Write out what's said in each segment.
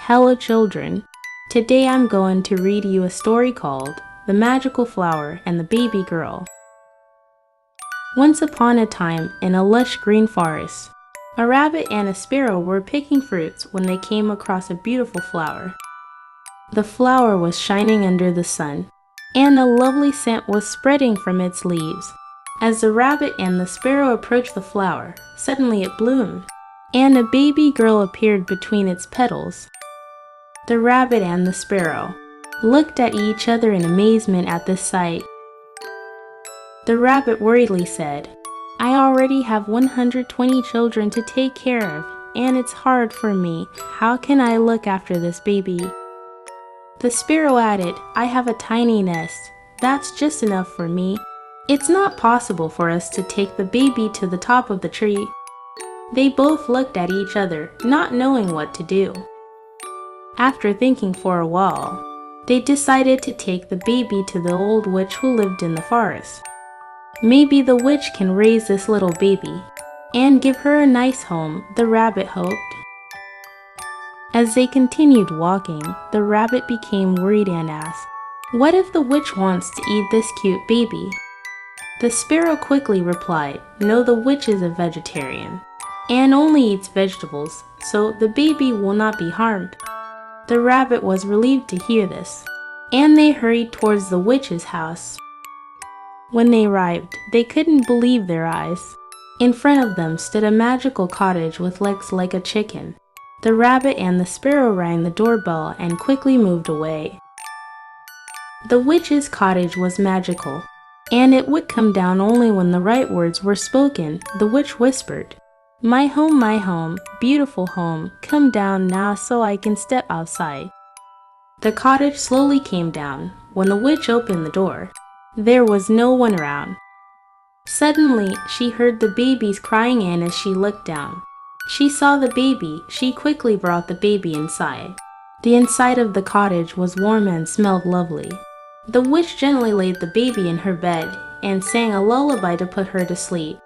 Hello children, today I'm going to read you a story called The Magical Flower and the Baby Girl. Once upon a time, in a lush green forest, a rabbit and a sparrow were picking fruits when they came across a beautiful flower. The flower was shining under the sun, and a lovely scent was spreading from its leaves. As the rabbit and the sparrow approached the flower, suddenly it bloomed, and a baby girl appeared between its petals. The rabbit and the sparrow looked at each other in amazement at this sight. The rabbit worriedly said, "I already have 120 children to take care of, and it's hard for me. How can I look after this baby?" The sparrow added, "I have a tiny nest. That's just enough for me. It's not possible for us to take the baby to the top of the tree." They both looked at each other, not knowing what to do. After thinking for a while, they decided to take the baby to the old witch who lived in the forest. Maybe the witch can raise this little baby and give her a nice home, the rabbit hoped. As they continued walking, the rabbit became worried and asked, "What if the witch wants to eat this cute baby?" The sparrow quickly replied, "No, the witch is a vegetarian and only eats vegetables, so the baby will not be harmed." The rabbit was relieved to hear this, and they hurried towards the witch's house. When they arrived, they couldn't believe their eyes. In front of them stood a magical cottage with legs like a chicken. The rabbit and the sparrow rang the doorbell and quickly moved away. The witch's cottage was magical, and it would come down only when the right words were spoken. The witch whispered, my home, beautiful home, come down now so I can step outside." The cottage slowly came down. When the witch opened the door, there was no one around. Suddenly, she heard the babies crying, and as she looked down, she saw the baby. She quickly brought the baby inside. The inside of the cottage was warm and smelled lovely. The witch gently laid the baby in her bed and sang a lullaby to put her to sleep.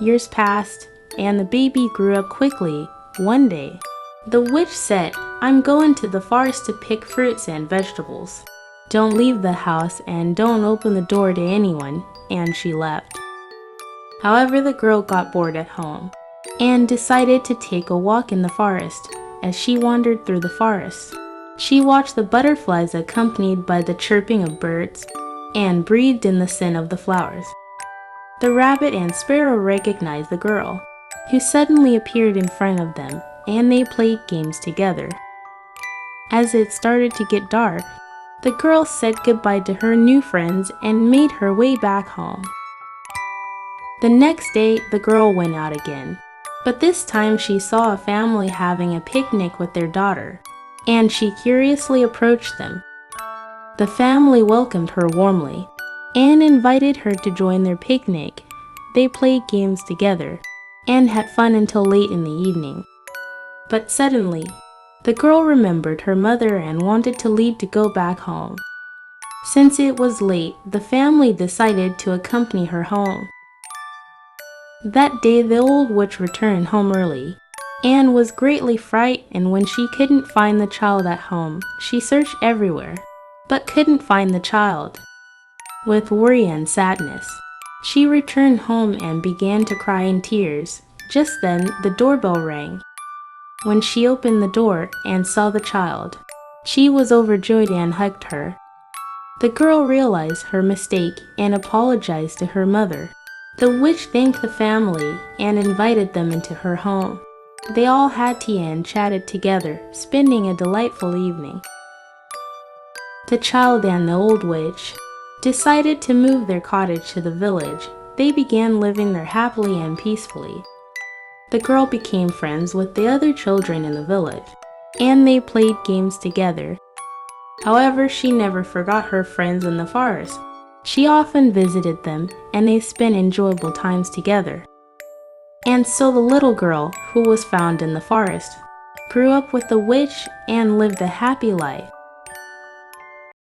Years passed, and the baby grew up quickly. One day, the witch said, "I'm going to the forest to pick fruits and vegetables. Don't leave the house and don't open the door to anyone," and she left. However, the girl got bored at home and decided to take a walk in the forest. As she wandered through the forest, she watched the butterflies accompanied by the chirping of birds and breathed in the scent of the flowers. The rabbit and sparrow recognized the girl, who suddenly appeared in front of them, and they played games together. As it started to get dark, the girl said goodbye to her new friends and made her way back home. The next day, the girl went out again, but this time she saw a family having a picnic with their daughter, and she curiously approached them. The family welcomed her warmly and invited her to join their picnic. They played games together and had fun until late in the evening. But suddenly, the girl remembered her mother and wanted to leave to go back home. Since it was late, the family decided to accompany her home. That day, the old witch returned home early and was greatly frightened when she couldn't find the child at home. She searched everywhere, but couldn't find the child. With worry and sadness, she returned home and began to cry in tears. Just then, the doorbell rang. When she opened the door and saw the child, she was overjoyed and hugged her. The girl realized her mistake and apologized to her mother. The witch thanked the family and invited them into her home. They all had tea and chatted together, spending a delightful evening. The child and the old witch decided to move their cottage to the village. They began living there happily and peacefully. The girl became friends with the other children in the village, and they played games together. However, she never forgot her friends in the forest. She often visited them, and they spent enjoyable times together. And so the little girl, who was found in the forest, grew up with the witch and lived a happy life.